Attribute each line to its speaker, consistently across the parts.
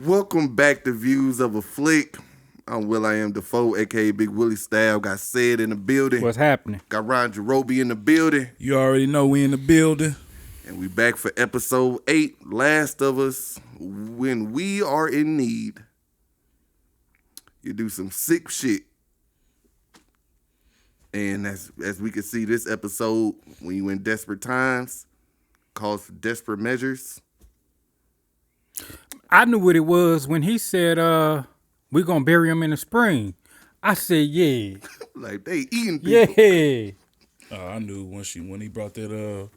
Speaker 1: Welcome back to Views of a Flick. I'm Will.I.am Defoe, a.k.a. Big Willie Style. Got Sid in the building.
Speaker 2: What's happening?
Speaker 1: Got Ron Jerobi in the building.
Speaker 3: You already know we in the building.
Speaker 1: And we back for episode 8, Last of Us, When We Are in Need. You do some sick shit. And as we can see this episode, when you in desperate times, calls for desperate measures.
Speaker 2: I knew what it was when he said, we're going to bury him in the spring. I said, yeah.
Speaker 1: Like, they eating people.
Speaker 2: Yeah.
Speaker 3: I knew when he brought that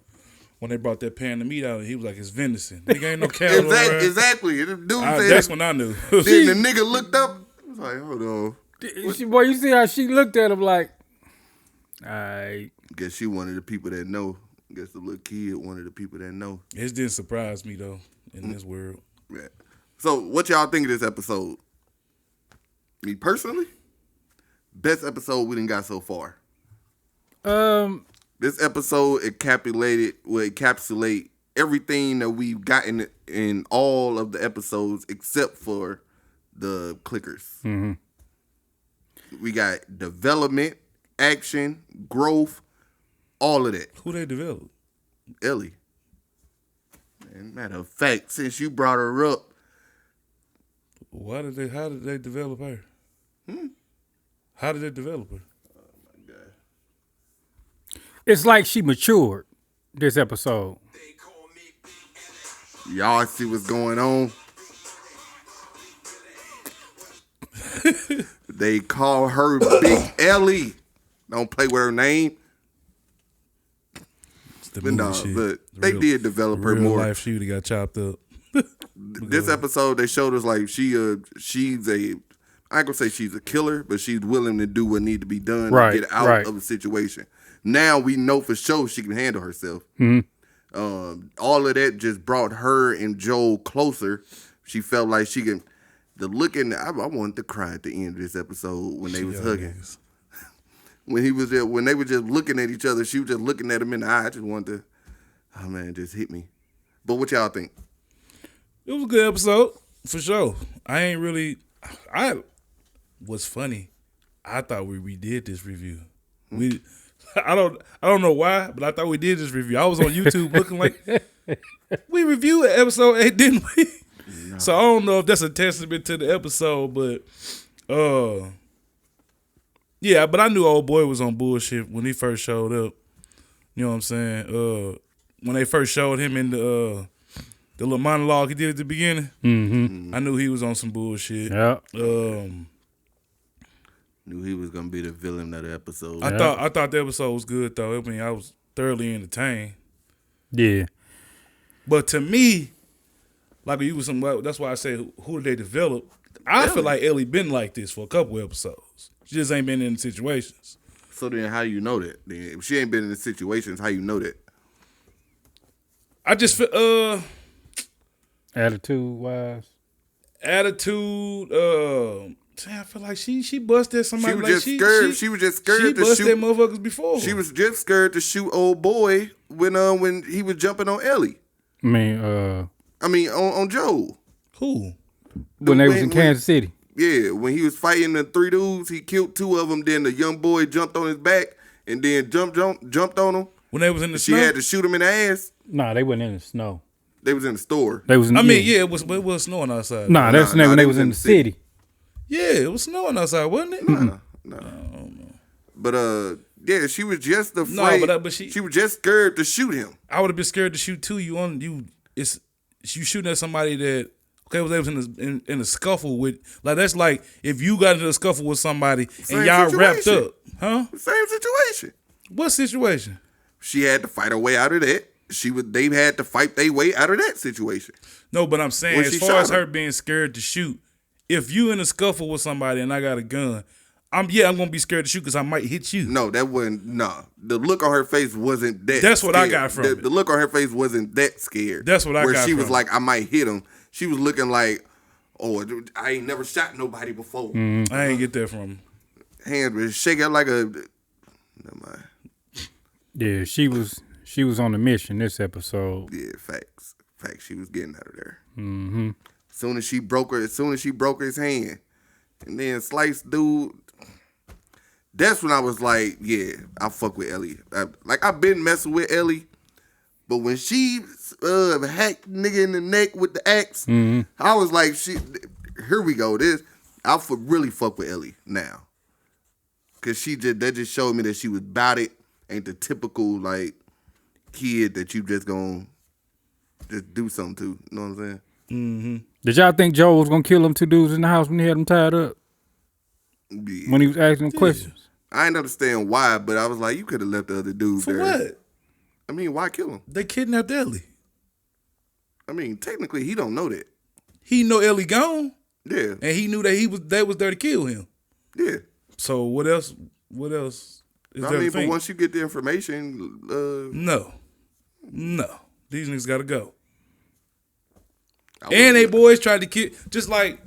Speaker 3: when they brought that pan of meat out, he was like, it's venison. Nigga ain't no cattle around.
Speaker 1: Exactly. The dude said,
Speaker 3: that's when I knew.
Speaker 1: Then the nigga looked up. I was like, hold on.
Speaker 2: Boy, you see how she looked at him like, all right.
Speaker 1: Guess she one of the people that know. Guess the little kid one of the people that know.
Speaker 3: It didn't surprise me, though, in this world.
Speaker 1: Yeah. So, what y'all think of this episode? Me personally, best episode we done got so far. This episode encapsulate everything that we've gotten in all of the episodes except for the clickers.
Speaker 2: Mm-hmm.
Speaker 1: We got development, action, growth, all of that.
Speaker 3: Who they developed?
Speaker 1: Ellie. And matter of fact, since you brought her up,
Speaker 3: how did they develop her? How did they develop her?
Speaker 1: Oh my God.
Speaker 2: It's like she matured this episode.
Speaker 1: Y'all see what's going on? They call her Big Ellie. Don't play with her name. But no, but they did develop her more.
Speaker 3: Real life, she got chopped up.
Speaker 1: This episode, they showed us like she's a, I ain't gonna say she's a killer, but she's willing to do what need to be done to get out of a situation. Now we know for sure she can handle herself.
Speaker 2: Mm-hmm.
Speaker 1: All of that just brought her and Joel closer. She felt like she can. I wanted to cry at the end of this episode when they was hugging. When they were just looking at each other, she was just looking at him in the eye. I just wanted to, oh man, it just hit me. But what y'all think?
Speaker 3: It was a good episode, for sure. What's funny, I thought we redid this review. I don't know why, but I thought we did this review. I was on YouTube looking like, we reviewed episode 8, didn't we? No. So I don't know if that's a testament to the episode, but yeah, but I knew old boy was on bullshit when he first showed up. You know what I'm saying? When they first showed him in the little monologue he did at the beginning, I knew he was on some bullshit.
Speaker 2: Yeah.
Speaker 1: Knew he was gonna be the villain of the episode.
Speaker 3: I thought the episode was good though. I mean, I was thoroughly entertained.
Speaker 2: Yeah.
Speaker 3: But to me, like you was that's why I say who did they develop? I feel like Ellie been like this for a couple episodes. She just ain't been in the situations.
Speaker 1: So then how do you know that? Then if she ain't been in the situations, how you know that?
Speaker 3: I just feel
Speaker 2: Attitude-wise.
Speaker 3: I feel like she busted somebody.
Speaker 1: She was just scared. She was just scared to shoot
Speaker 3: busted motherfuckers before.
Speaker 1: She was just scared to shoot old boy when he was jumping on Ellie.
Speaker 2: I mean,
Speaker 1: on Joel.
Speaker 3: Who?
Speaker 2: When they was in Kansas City.
Speaker 1: Yeah, when he was fighting the 3 dudes, he killed 2 of them. Then the young boy jumped on his back and then jumped on him.
Speaker 3: When they was in the snow?
Speaker 1: She had to shoot him in the ass.
Speaker 2: Nah, they wasn't in the snow.
Speaker 1: They was in the store.
Speaker 2: They was.
Speaker 3: It was snowing outside.
Speaker 2: Nah, that's when they was in the city.
Speaker 3: Yeah, it was snowing outside, wasn't it?
Speaker 1: No. But yeah, she was just afraid.
Speaker 3: No, but she
Speaker 1: was just scared to shoot him.
Speaker 3: I would have been scared to shoot too. You shooting at somebody that they was in a scuffle with. Like that's like if you got into a scuffle with somebody and y'all wrapped up, huh?
Speaker 1: Same situation.
Speaker 3: What situation?
Speaker 1: She had to fight her way out of that. They had to fight their way out of that situation.
Speaker 3: No, but I'm saying as far as her being scared to shoot, if you in a scuffle with somebody and I got a gun, I'm gonna be scared to shoot because I might hit you.
Speaker 1: No, that wasn't. No, the look on her face wasn't that.
Speaker 3: That's what
Speaker 1: scared.
Speaker 3: I got from it.
Speaker 1: The look on her face wasn't that scared.
Speaker 3: That's what I got.
Speaker 1: Where she
Speaker 3: from
Speaker 1: was like, I might hit him. She was looking like, oh, I ain't never shot nobody before.
Speaker 3: I ain't get that from him.
Speaker 1: Hands was shaking like a. Never mind.
Speaker 2: Yeah, she was on a mission this episode.
Speaker 1: Yeah, facts. She was getting out of there.
Speaker 2: Mm-hmm.
Speaker 1: Soon as she broke his hand, and then Slice dude. That's when I was like, yeah, I fuck with Ellie. I've been messing with Ellie, but when she hacked nigga in the neck with the axe, I was like, here we go. I really fuck with Ellie now, cause that just showed me that she was about it. Ain't the typical like kid that you just gonna just do something to. You know what I'm saying?
Speaker 3: Mm-hmm.
Speaker 2: Did y'all think Joe was gonna kill them 2 dudes in the house when he had them tied up?
Speaker 1: Yeah.
Speaker 2: When he was asking them questions?
Speaker 1: I didn't understand why, but I was like, you could have left the other dude
Speaker 3: For
Speaker 1: there.
Speaker 3: what?
Speaker 1: I mean, why kill him?
Speaker 3: They kidnapped Ellie.
Speaker 1: I mean, technically, he don't know that.
Speaker 3: He know Ellie gone.
Speaker 1: Yeah.
Speaker 3: And he knew that they was there to kill him.
Speaker 1: Yeah.
Speaker 3: So what else? What else is there to
Speaker 1: but
Speaker 3: think?
Speaker 1: once you get the information,
Speaker 3: No. These niggas gotta go. And they boys tried to kill. Just like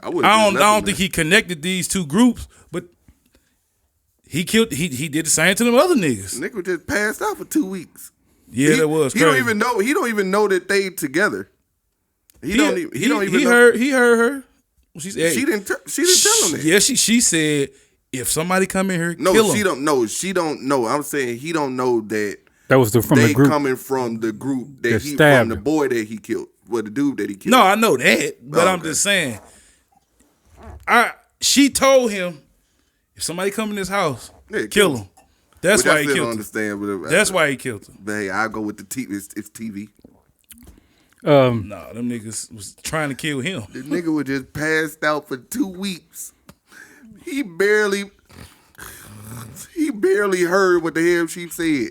Speaker 3: I don't think he connected these 2 groups, but he killed. He did the same to them other niggas.
Speaker 1: Nico just passed out for 2 weeks.
Speaker 3: Yeah, that was crazy.
Speaker 1: He don't even know that they together. He don't even
Speaker 3: know. He heard her. She
Speaker 1: didn't tell him that.
Speaker 3: Yeah, she said if somebody come in here, kill him.
Speaker 1: She don't know. I'm saying he don't know that
Speaker 2: was from the group
Speaker 1: coming from the group that he
Speaker 2: from
Speaker 1: the boy that he killed. Well, the dude that he killed.
Speaker 3: No, I know that, but I'm just saying. She told him if somebody come in this house, kill him. That's why he killed him. That's why he killed him.
Speaker 1: But hey, I go with the TV. It's TV.
Speaker 3: Them niggas was trying to kill him.
Speaker 1: The nigga was just passed out for 2 weeks. He barely heard what the hell she said.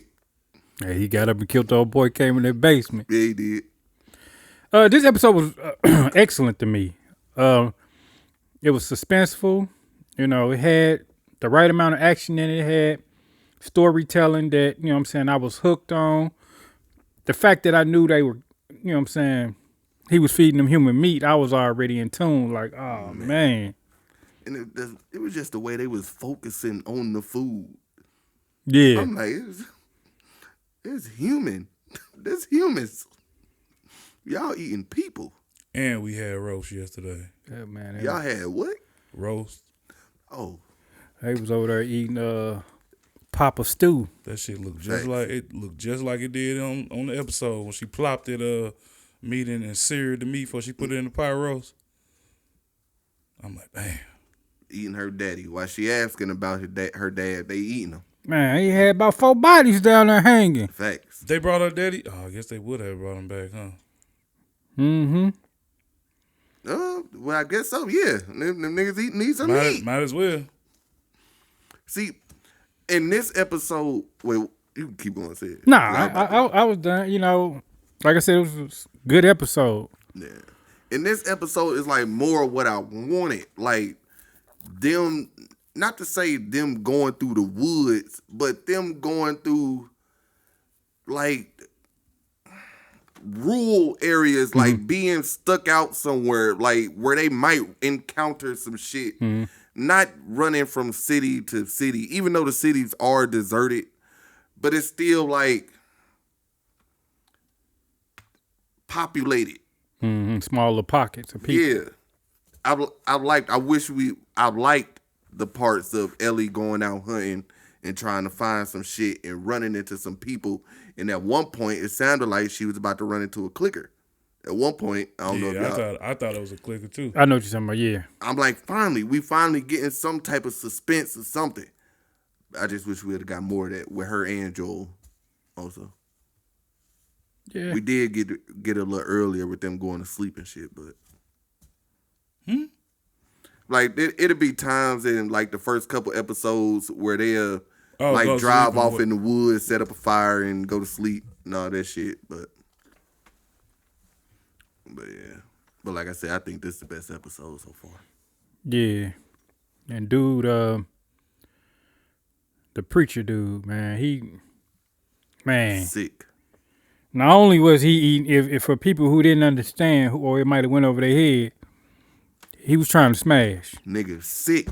Speaker 2: Yeah, he got up and killed the old boy, came in their basement.
Speaker 1: Yeah, he did.
Speaker 2: This episode was excellent to me. It was suspenseful. You know, it had the right amount of action in it. It had storytelling that, you know what I'm saying, I was hooked on. The fact that I knew they were, you know what I'm saying, he was feeding them human meat, I was already in tune. Like, oh, man.
Speaker 1: And it was just the way they was focusing on the food.
Speaker 2: Yeah.
Speaker 1: I'm like, it's human. There's humans. Y'all eating people.
Speaker 3: And we had roast yesterday.
Speaker 2: Yeah, man.
Speaker 1: Y'all had what?
Speaker 3: Roast.
Speaker 1: Oh.
Speaker 2: They was over there eating Papa stew.
Speaker 3: That shit looked just like it did on the episode when she plopped it meat in and seared the meat before she put it in the pot roast. I'm like, damn.
Speaker 1: Eating her daddy. While she asking about her dad, they eating him.
Speaker 2: Man, he had about 4 bodies down there hanging.
Speaker 1: Facts.
Speaker 3: They brought her daddy? Oh, I guess they would have brought him back, huh?
Speaker 2: Mm-hmm.
Speaker 1: Well, I guess so, yeah. Them niggas need some meat.
Speaker 3: Might as well.
Speaker 1: See, in this episode, well, you can keep going, say it.
Speaker 2: Nah, I was done. You know, like I said, it was a good episode.
Speaker 1: Yeah. In this episode, it's like more of what I wanted. Like, them, not to say them going through the woods, but them going through, like, rural areas, like being stuck out somewhere, like where they might encounter some shit. Not running from city to city, even though the cities are deserted, but it's still like populated.
Speaker 2: Smaller pockets of people.
Speaker 1: Yeah, I liked the parts of Ellie going out hunting and trying to find some shit and running into some people. And at one point, it sounded like she was about to run into a clicker. At one point, I don't know if y'all...
Speaker 3: I thought it was a clicker too.
Speaker 2: I know what you're talking about, yeah.
Speaker 1: I'm like, we finally getting some type of suspense or something. I just wish we would have got more of that with her and Joel also.
Speaker 2: Yeah.
Speaker 1: We did get a little earlier with them going to sleep and shit, but... Like, it'll be times in, like, the first couple episodes where they'll, drive off in the woods, set up a fire, and go to sleep and all that shit, but yeah. But like I said, I think this is the best episode so far.
Speaker 2: Yeah. And dude, the preacher dude, man,
Speaker 1: sick.
Speaker 2: Not only was he eating, if for people who didn't understand, or it might have went over their head, he was trying to smash.
Speaker 1: Nigga, sick.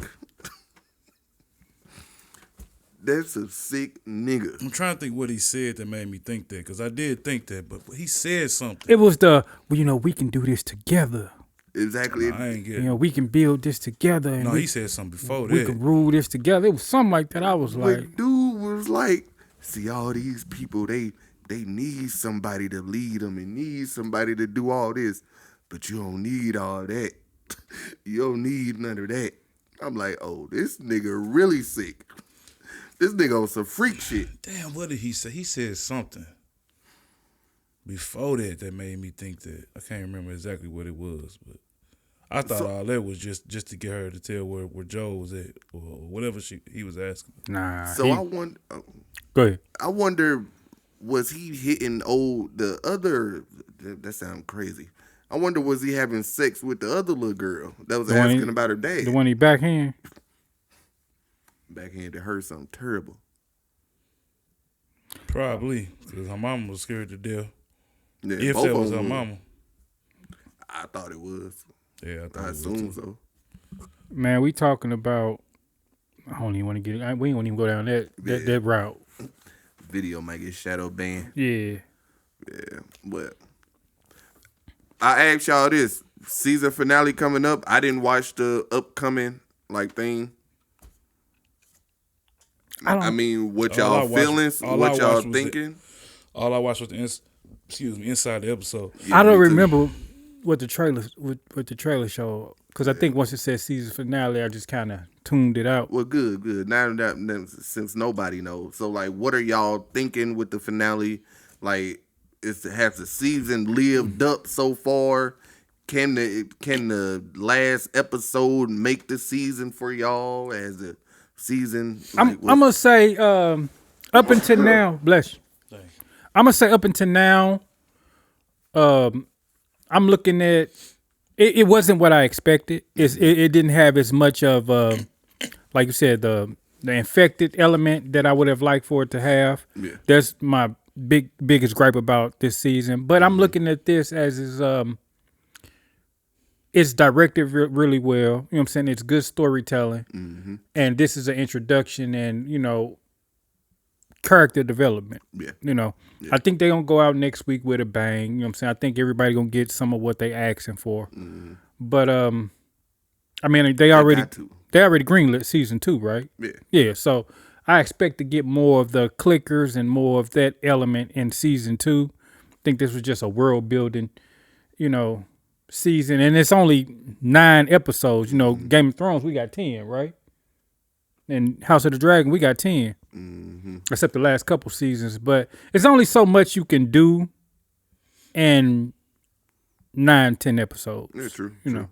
Speaker 1: That's a sick nigga.
Speaker 3: I'm trying to think what he said that made me think that, because I did think that, but he said something.
Speaker 2: It was we can do this together.
Speaker 1: exactly.
Speaker 3: I ain't get
Speaker 2: You know, we can build this together. And
Speaker 3: he said something before
Speaker 2: we
Speaker 3: that.
Speaker 2: can rule this together. It was something like that. I was like,
Speaker 1: But dude was like, see, all these people, they need somebody to lead them and need somebody to do all this, but you don't need all that. You don't need none of that. I'm like, oh, this nigga really sick. This nigga on some freak shit.
Speaker 3: Damn, what did he say? He said something before that made me think that. I can't remember exactly what it was, but I thought all that was just to get her to tell where Joe was at or whatever he was asking.
Speaker 2: nah.
Speaker 1: So I wonder.
Speaker 2: Go ahead.
Speaker 1: I wonder, was he hitting the other? That sounds crazy. I wonder, was he having sex with the other little girl that was asking about her dad?
Speaker 2: The one he backhand?
Speaker 1: Backhanded her something terrible.
Speaker 3: Probably, because her mama was scared to death.
Speaker 1: Yeah,
Speaker 3: If that was her mama.
Speaker 1: I thought it was.
Speaker 3: Yeah,
Speaker 1: I assume so.
Speaker 2: Man, we talking about. I don't even want to get it. We don't even go down that route.
Speaker 1: Video might get shadow banned.
Speaker 2: Yeah.
Speaker 1: Yeah, but I asked y'all this season finale coming up. I didn't watch the upcoming thing. I mean, what y'all feelings? What y'all thinking?
Speaker 3: All I watched was inside the episode.
Speaker 2: Yeah, I don't remember what the trailer showed because I think once it said season finale, I just kind of tuned it out.
Speaker 1: Well, good. Now that since nobody knows, so what are y'all thinking with the finale? Has the season lived up so far? Can the last episode make the season for y'all as a season?
Speaker 2: I'm gonna say up until now, bless you. I'm gonna say up until now, I'm looking at it wasn't what I expected. It didn't have as much of like you said, the infected element that I would have liked for it to have.
Speaker 1: Yeah.
Speaker 2: That's my biggest gripe about this season. But I'm looking at this as it's directed really well. You know what I'm saying? It's good storytelling.
Speaker 1: Mm-hmm.
Speaker 2: And this is an introduction and, character development.
Speaker 1: Yeah.
Speaker 2: Yeah. I think they're going to go out next week with a bang. You know what I'm saying? I think everybody going to get some of what they asking for.
Speaker 1: Mm-hmm.
Speaker 2: But, I mean, they already greenlit season 2, right?
Speaker 1: Yeah.
Speaker 2: Yeah. So I expect to get more of the clickers and more of that element in season 2. I think this was just a world building, season. And it's only 9 episodes. Game of Thrones, we got 10, right? And House of the Dragon, we got 10.
Speaker 1: Mm-hmm.
Speaker 2: Except the last couple seasons. But it's only so much you can do in 9-10 episodes.
Speaker 1: Yeah, true.
Speaker 2: True.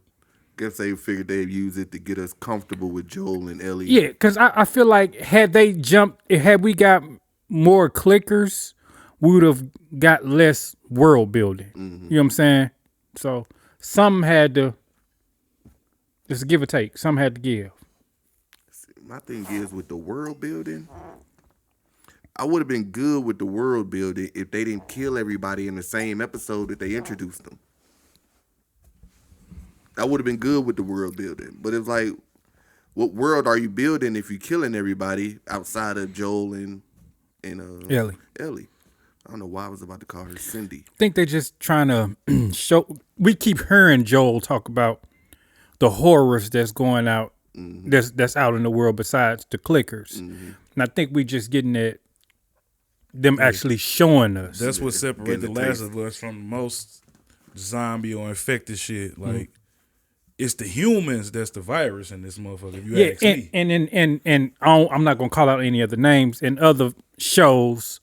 Speaker 1: Guess they figured they'd use it to get us comfortable with Joel and Ellie.
Speaker 2: Yeah, because I feel like had we got more clickers, we would have got less world building.
Speaker 1: Mm-hmm.
Speaker 2: You know what I'm saying? So some had to, it's a give or take. Some had to give.
Speaker 1: My thing is with the world building, I would have been good with the world building if they didn't kill everybody in the same episode that they introduced them. I would have been good with the world building. But it's like, what world are you building if you're killing everybody outside of Joel and
Speaker 2: Ellie?
Speaker 1: I don't know why I was about to call her Cindy.
Speaker 2: I think they're just trying to show. We keep hearing Joel talk about the horrors that's going out,
Speaker 1: mm-hmm.
Speaker 2: that's out in the world besides the clickers.
Speaker 1: Mm-hmm.
Speaker 2: And I think we just getting at them actually showing us.
Speaker 3: That's what separates The Last of Us from most zombie or infected shit. Like, it's the humans that's the virus in this motherfucker. If you ask me.
Speaker 2: And I'm not gonna call out any other names. In other shows,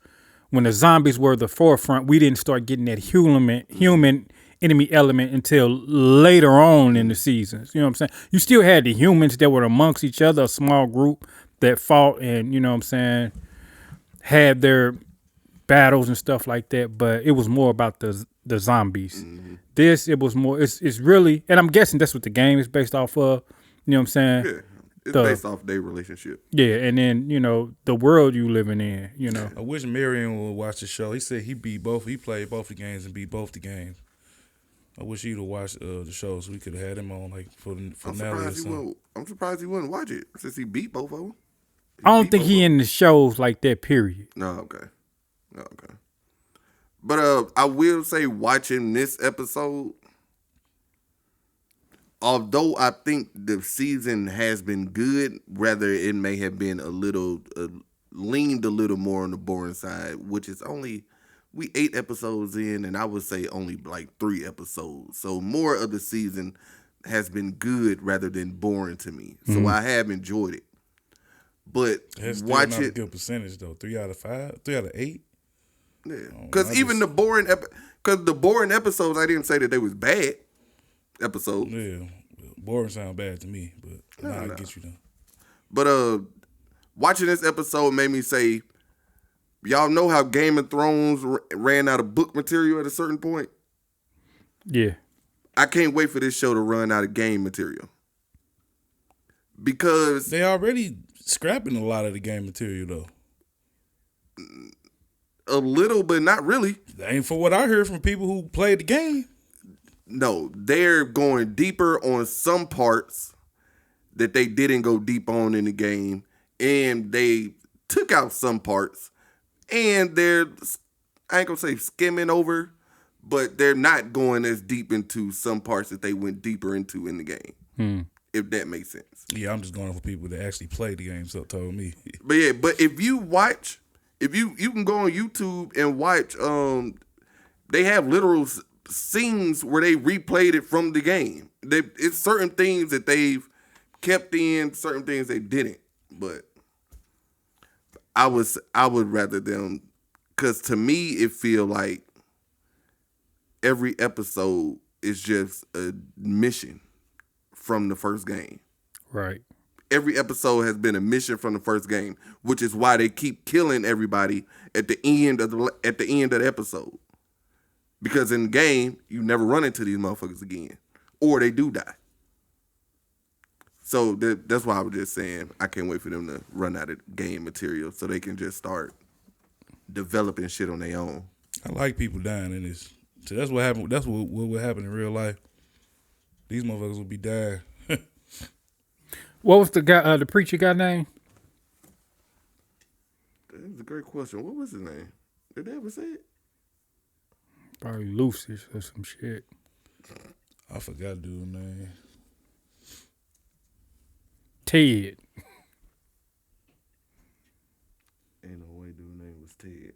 Speaker 2: when the zombies were the forefront, we didn't start getting that human enemy element until later on in the seasons. You know what I'm saying? You still had the humans that were amongst each other, a small group that fought and, you know what I'm saying, had their battles and stuff like that, but it was more about the zombies. Mm-hmm. It was more, it's really, and I'm guessing that's what the game is based off of, you know what I'm saying?
Speaker 1: Yeah, it's based off their relationship.
Speaker 2: Yeah, and then, the world you living in,
Speaker 3: I wish Marion would watch the show. He said he played both the games and beat both the games. I wish he'd have watched the show so we could have had him on for the finale or something.
Speaker 1: I'm surprised he wouldn't watch it since he beat both of them.
Speaker 2: I don't think he in the shows like that, period.
Speaker 1: No, okay. But I will say, watching this episode, although I think the season has been good, rather it may have been a little leaned a little more on the boring side, which is only we 8 episodes in, and I would say only like 3 episodes. So more of the season has been good rather than boring to me. So I have enjoyed it. But
Speaker 3: That's still
Speaker 1: watch
Speaker 3: not
Speaker 1: it.
Speaker 3: a good percentage though. 3 out of 5, 3 out of 8.
Speaker 1: Yeah, because even the boring, because the boring episodes, I didn't say that they was bad episodes.
Speaker 3: Yeah, boring sound bad to me, but I get you though.
Speaker 1: But watching this episode made me say, y'all know how Game of Thrones ran out of book material at a certain point?
Speaker 2: Yeah.
Speaker 1: I can't wait for this show to run out of game material. Because
Speaker 3: they already scrapping a lot of the game material though.
Speaker 1: A little, but not really.
Speaker 3: That ain't for what I heard from people who played the game.
Speaker 1: No, they're going deeper on some parts that they didn't go deep on in the game. And they took out some parts. And they're, I ain't gonna say skimming over, but they're not going as deep into some parts that they went deeper into in the game. If that makes sense.
Speaker 3: Yeah, I'm just going for people that actually played the game, so told me.
Speaker 1: But yeah, but if you watch, if you can go on YouTube and watch, they have literal scenes where they replayed it from the game. It's certain things that they've kept in, certain things they didn't. But I would rather them, because to me it feel like every episode is just a mission from the first game.
Speaker 2: Right.
Speaker 1: Every episode has been a mission from the first game, which is why they keep killing everybody at the end of the episode. Because in the game, you never run into these motherfuckers again, or they do die. So that's why I was just saying I can't wait for them to run out of game material so they can just start developing shit on their own.
Speaker 3: I like people dying in this. So that's what happened. That's what would happen in real life. These motherfuckers will be dying.
Speaker 2: What was the guy, the preacher guy name?
Speaker 1: That was a great question. What was his name? Did they ever say it?
Speaker 2: Probably Lucy or some shit.
Speaker 3: I forgot dude's name.
Speaker 2: Ted.
Speaker 1: Ain't no way dude's name was Ted.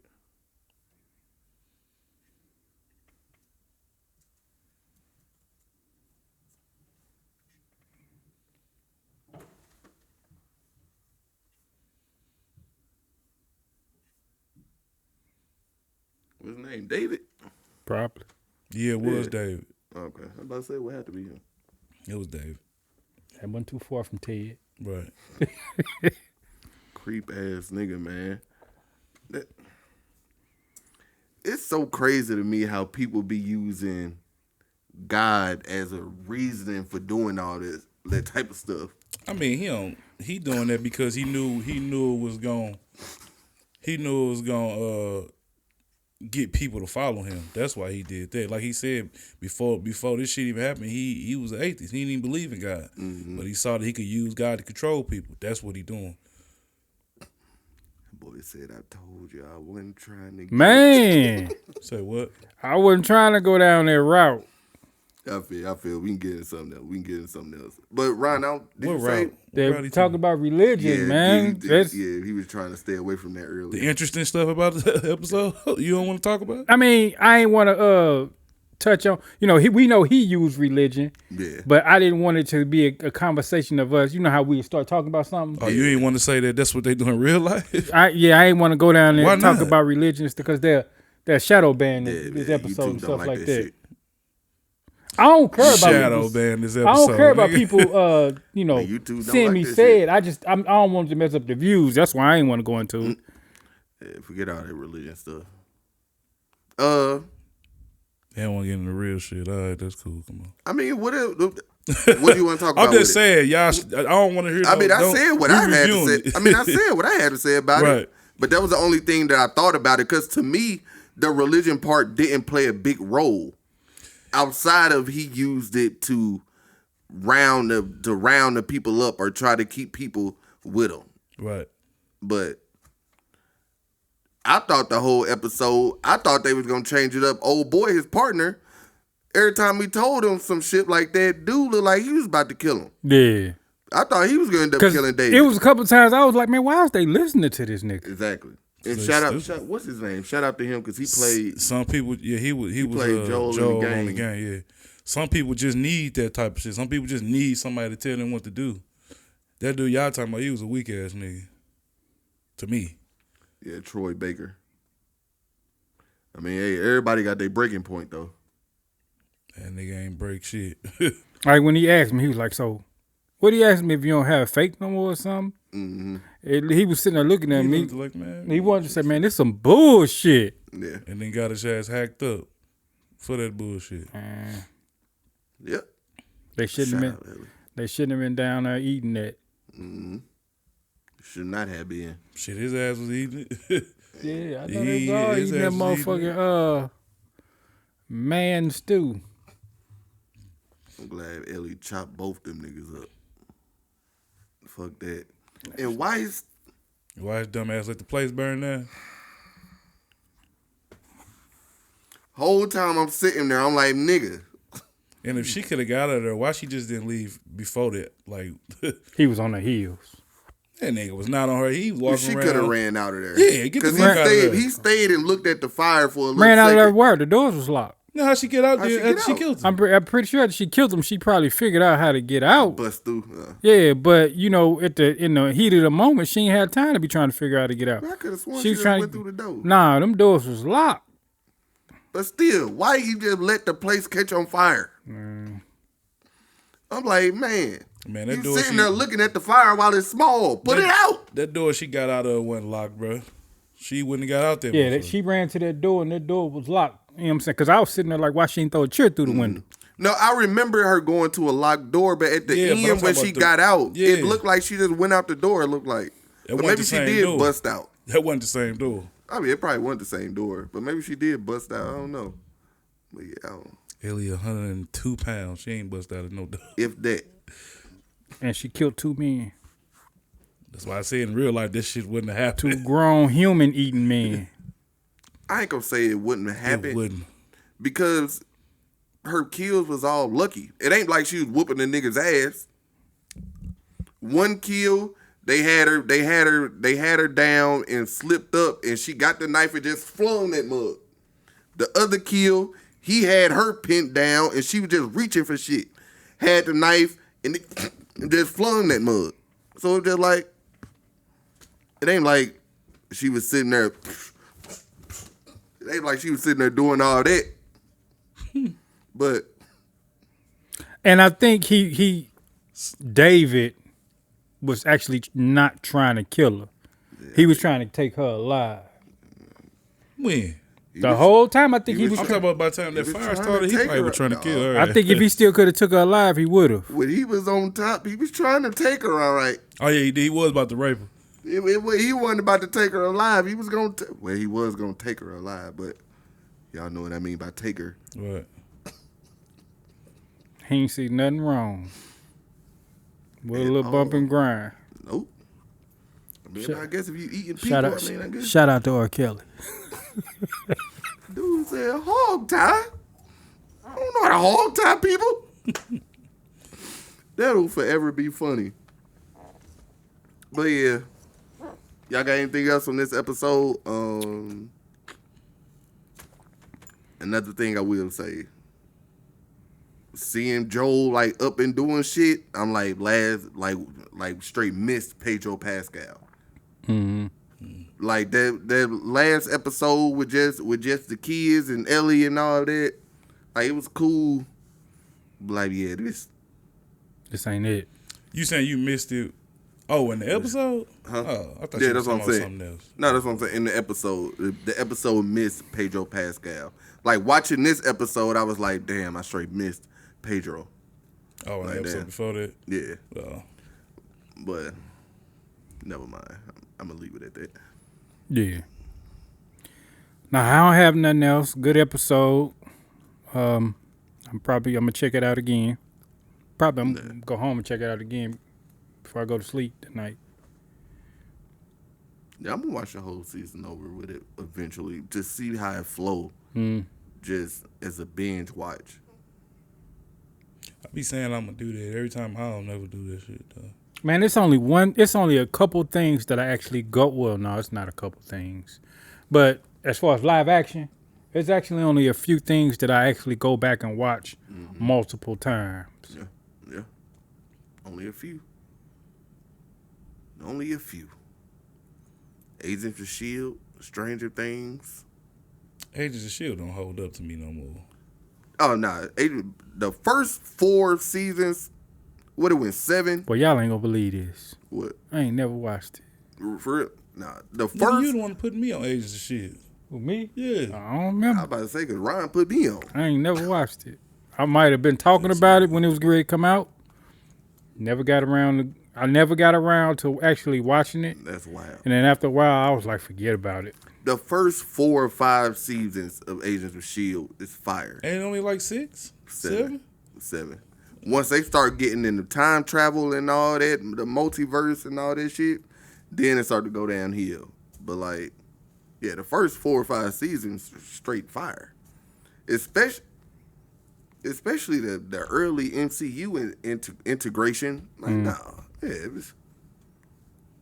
Speaker 1: What's his name? David?
Speaker 2: Probably.
Speaker 3: Yeah, it was David.
Speaker 1: Okay. I was about to say it would have to be him.
Speaker 3: It was David.
Speaker 2: That wasn't too far from Ted.
Speaker 3: Right.
Speaker 1: Creep ass nigga, man. It's so crazy to me how people be using God as a reasoning for doing all that type of stuff.
Speaker 3: I mean, he doing that because he knew it was going get people to follow him. That's why he did that. Like he said before this shit even happened, he was an atheist. He didn't even believe in God. Mm-hmm. But he saw that he could use God to control people. That's what he doing.
Speaker 1: Boy said, I told you I wasn't trying to
Speaker 2: Man.
Speaker 3: Say what?
Speaker 2: I wasn't trying to go down that route.
Speaker 1: I feel we can get into something else. But Ron, did you say
Speaker 2: they talk about religion, man.
Speaker 1: He was trying to stay away from that earlier.
Speaker 3: The interesting stuff about the episode you don't want to talk about?
Speaker 2: I mean, I ain't want to touch on. We know he used religion.
Speaker 1: Yeah.
Speaker 2: But I didn't want it to be a conversation of us. You know how we start talking about something.
Speaker 3: Oh, you ain't want to say that that's what they do in real life?
Speaker 2: I ain't want to go down there and talk about religions because they're shadow banned this episode and stuff like that. Shit. I don't care about
Speaker 3: shadow ban this episode.
Speaker 2: I don't care about people, seeing me say it. I don't want to mess up the views. That's why I ain't want to go into it.
Speaker 1: Yeah, forget all that religion stuff.
Speaker 3: They don't want to get into real shit. All right, that's cool. Come on.
Speaker 1: I mean, what do you want to talk about?
Speaker 3: I'm just saying, y'all. I don't want to hear.
Speaker 1: I said what I had to say. I said what I had to say about it. But that was the only thing that I thought about it, because to me, the religion part didn't play a big role. Outside of he used it to round the people up or try to keep people with him.
Speaker 3: Right.
Speaker 1: But I thought the whole episode, they was going to change it up. Old boy, his partner, every time he told him some shit like that, dude looked like he was about to kill him.
Speaker 2: Yeah.
Speaker 1: I thought he was going to end up killing David.
Speaker 2: It was a couple of times I was like, man, why was they listening to this nigga?
Speaker 1: Exactly. And what's his name? Shout out to him because he played.
Speaker 3: Some people, yeah, he was
Speaker 1: played Joel
Speaker 3: on the game. Yeah. Some people just need that type of shit. Some people just need somebody to tell them what to do. That dude y'all talking about, he was a weak ass nigga. To me.
Speaker 1: Yeah, Troy Baker. I mean, hey, everybody got their breaking point though.
Speaker 3: That nigga ain't break shit.
Speaker 2: Like when he asked me, he was like, "So, what he asked me if you don't have fake no more or something?" Mm-hmm. He was sitting there looking at me.
Speaker 3: Like, man,
Speaker 2: he wanted to say, "Man, this some bullshit."
Speaker 1: Yeah.
Speaker 3: And then got his ass hacked up for that bullshit.
Speaker 1: Yep.
Speaker 2: They shouldn't have been. They shouldn't have been down there eating that.
Speaker 1: Mm-hmm. Should not have been.
Speaker 3: Shit, his ass was eating it.
Speaker 2: Yeah, I know they was all eating that motherfucking man stew.
Speaker 1: I'm glad Ellie chopped both them niggas up. Fuck that. And why his
Speaker 3: dumb ass let the place burn down?
Speaker 1: Whole time I'm sitting there, I'm like, nigga.
Speaker 3: And if she could have got out of there, why she just didn't leave before that? Like
Speaker 2: he was on the heels.
Speaker 3: That nigga was not on her. He walking around.
Speaker 1: She could have ran out of there.
Speaker 3: Yeah, get the fuck out of there.
Speaker 1: He stayed and looked at the fire for a little
Speaker 2: Ran out
Speaker 1: second.
Speaker 2: of there where? The doors was locked.
Speaker 3: You know how she get out there after she killed him?
Speaker 2: I'm pretty sure that she killed him. She probably figured out how to get out.
Speaker 1: Bust through.
Speaker 2: Yeah, but you know, in the heat of the moment, she ain't had time to be trying to figure out how to get out.
Speaker 1: I could have sworn
Speaker 2: she
Speaker 1: she
Speaker 2: was trying
Speaker 1: went through the door.
Speaker 2: Nah, them doors was locked.
Speaker 1: But still, why you just let the place catch on fire? I'm like, man that you door sitting there looking at the fire while it's small. Put it out.
Speaker 3: That door she got out of wasn't locked, bro. She wouldn't have got out there.
Speaker 2: Yeah, she ran to that door and that door was locked. You know what I'm saying? Because I was sitting there like, why she ain't throw a chair through the window?
Speaker 1: No, I remember her going to a locked door, but at the end when she got out, it looked like she just went out the door. It looked like, but maybe she did bust out.
Speaker 3: That wasn't the same door.
Speaker 1: I mean, it probably wasn't the same door, but maybe she did bust out. I don't know. But yeah, I don't know.
Speaker 3: Ellie 102 pounds. She ain't bust out of no door.
Speaker 1: If that.
Speaker 2: And she killed 2 men.
Speaker 3: That's why I say in real life this shit wouldn't have happened.
Speaker 2: 2 grown human eating men.
Speaker 1: I ain't gonna say it wouldn't have happened.
Speaker 3: It wouldn't.
Speaker 1: Because her kills was all lucky. It ain't like she was whooping the nigga's ass. One kill, they had her down and slipped up, and she got the knife and just flung that mug. The other kill, he had her pinned down and she was just reaching for shit. Had the knife and just flung that mug. So it's just like, it ain't like she was sitting there. It ain't like she was sitting there doing all that. But.
Speaker 2: And I think David was actually not trying to kill her. Yeah. He was trying to take her alive.
Speaker 3: When?
Speaker 2: The whole time I think he was.
Speaker 3: I'm talking about by the time that fire started, he probably was trying to kill her.
Speaker 2: I think if he still could have took her alive, he would have.
Speaker 1: When he was on top, he was trying to take her all right.
Speaker 3: Oh yeah, he was about to rape her.
Speaker 1: He wasn't about to take her alive. He was going to. Well, he was going to take her alive, but y'all know what I mean by take her.
Speaker 3: What?
Speaker 2: He ain't see nothing wrong with a little bump and grind.
Speaker 1: Nope. I mean, I guess if you eating people, I guess.
Speaker 2: Shout out to R. Kelly.
Speaker 1: Dude said hog tie. I don't know how to hog tie people. That'll forever be funny. But yeah, y'all got anything else on this episode? Another thing I will say. Seeing Joel like up and doing shit, I'm like like straight missed Pedro Pascal.
Speaker 2: Mm-hmm.
Speaker 1: Like that last episode with just the kids and Ellie and all that, like it was cool. Like yeah, this
Speaker 2: ain't it.
Speaker 3: You saying you missed it? Oh, in the episode?
Speaker 1: Huh?
Speaker 3: Oh, I thought
Speaker 1: yeah,
Speaker 3: you
Speaker 1: that's
Speaker 3: were
Speaker 1: what I'm
Speaker 3: talking
Speaker 1: saying.
Speaker 3: about something else.
Speaker 1: No, that's what I'm saying. In the episode missed Pedro Pascal. Like watching this episode, I was like, damn, I straight missed Pedro.
Speaker 3: Oh, in the episode before that?
Speaker 1: Yeah.
Speaker 3: Oh.
Speaker 1: But never mind. I'm gonna leave it at that.
Speaker 2: Yeah. Now I don't have nothing else. Good episode. I'm gonna check it out again. Probably I'm gonna go home and check it out again before I go to sleep tonight.
Speaker 1: Yeah, I'm gonna watch the whole season over with it eventually to see how it flow. Just as a binge watch.
Speaker 3: I be saying I'm gonna do that every time. I don't never do that shit though.
Speaker 2: Man, it's only a couple things that I actually go. Well, no, it's not a couple things, but as far as live action, it's actually only a few things that I actually go back and watch multiple times.
Speaker 1: Yeah. Only a few. Only a few. Agents of S.H.I.E.L.D., Stranger Things.
Speaker 3: Agents of S.H.I.E.L.D. don't hold up to me no more.
Speaker 1: Oh, nah. The first 4 seasons, what it went, 7?
Speaker 2: Boy, y'all ain't gonna believe this.
Speaker 1: What?
Speaker 2: I ain't never watched it.
Speaker 1: For real? Nah. The
Speaker 3: Nigga,
Speaker 1: first.
Speaker 3: you the one putting me on Agents of S.H.I.E.L.D.
Speaker 2: With me?
Speaker 3: Yeah.
Speaker 2: I don't
Speaker 1: I
Speaker 2: remember.
Speaker 1: was about to say, because Ryan put me on.
Speaker 2: I ain't never watched it. I might have been talking about it when it was ready to come out. I never got around to actually watching it.
Speaker 1: That's wild.
Speaker 2: And then after a while, I was like, forget about it.
Speaker 1: The first 4 or 5 seasons of Agents of S.H.I.E.L.D. is fire.
Speaker 3: Ain't only like 6?
Speaker 1: 7. Once they start getting into time travel and all that, the multiverse and all that shit, then it started to go downhill. But like, yeah, the first 4 or 5 seasons straight fire. Especially the early MCU integration. Like, it was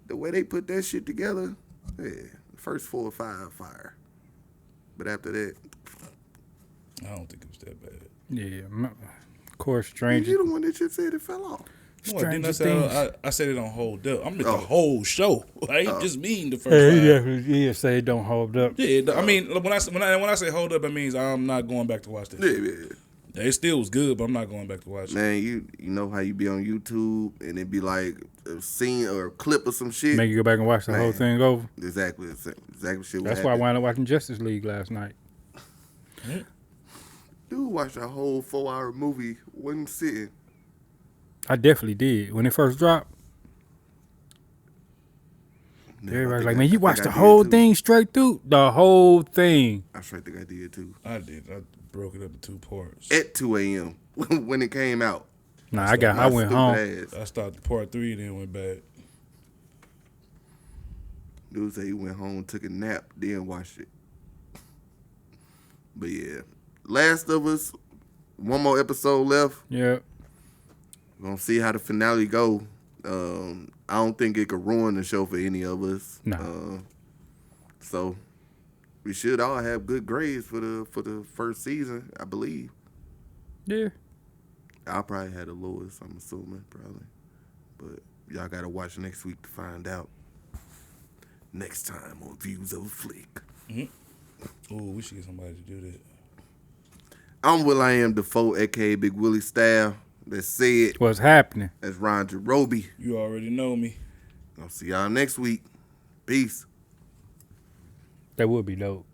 Speaker 1: the way they put that shit together. Yeah, the first 4 or 5 fire, but after that,
Speaker 3: I don't think it was that bad.
Speaker 2: Yeah, of course, Stranger.
Speaker 1: You the one that just said it fell off.
Speaker 3: No, I didn't. I said it don't hold up. I meant the whole show. I ain't just mean the first five.
Speaker 2: Yeah, say it don't hold up.
Speaker 3: Yeah, I mean, when I say hold up, it means I'm not going back to watch that.
Speaker 1: Yeah.
Speaker 3: It still was good, but I'm not going back to watch it.
Speaker 1: Man, you know how you be on YouTube and it be like a scene or a clip or some shit.
Speaker 2: Make you go back and watch the whole thing over.
Speaker 1: Exactly shit.
Speaker 2: That's why I wound up watching Justice League last night.
Speaker 1: Dude watched a whole 4-hour movie one sitting.
Speaker 2: I definitely did when it first dropped. Everybody's like, man, you watched the whole thing straight through? The whole thing.
Speaker 1: I straight think I did too.
Speaker 3: I did. I broke it up in 2 parts.
Speaker 1: At 2 a.m. when it came out.
Speaker 2: Nah, I went home.
Speaker 3: I started part 3 and then went back.
Speaker 1: Dude said he went home, took a nap, then watched it. But yeah, Last of Us, one more episode left.
Speaker 2: Yeah.
Speaker 1: We're gonna see how the finale go. I don't think it could ruin the show for any of us.
Speaker 2: No.
Speaker 1: So we should all have good grades for the first season, I believe.
Speaker 2: Yeah.
Speaker 1: I'll probably have the lowest, I'm assuming, probably. But y'all gotta watch next week to find out. Next time on Views of a Flick.
Speaker 3: Oh, we should get somebody to do that.
Speaker 1: I'm Will.I.Am Defoe, a.k.a. Big Willie Style. That's said.
Speaker 2: What's happening?
Speaker 1: That's Ron Jerobi.
Speaker 3: You already know me.
Speaker 1: I'll see y'all next week. Peace.
Speaker 2: That would be dope.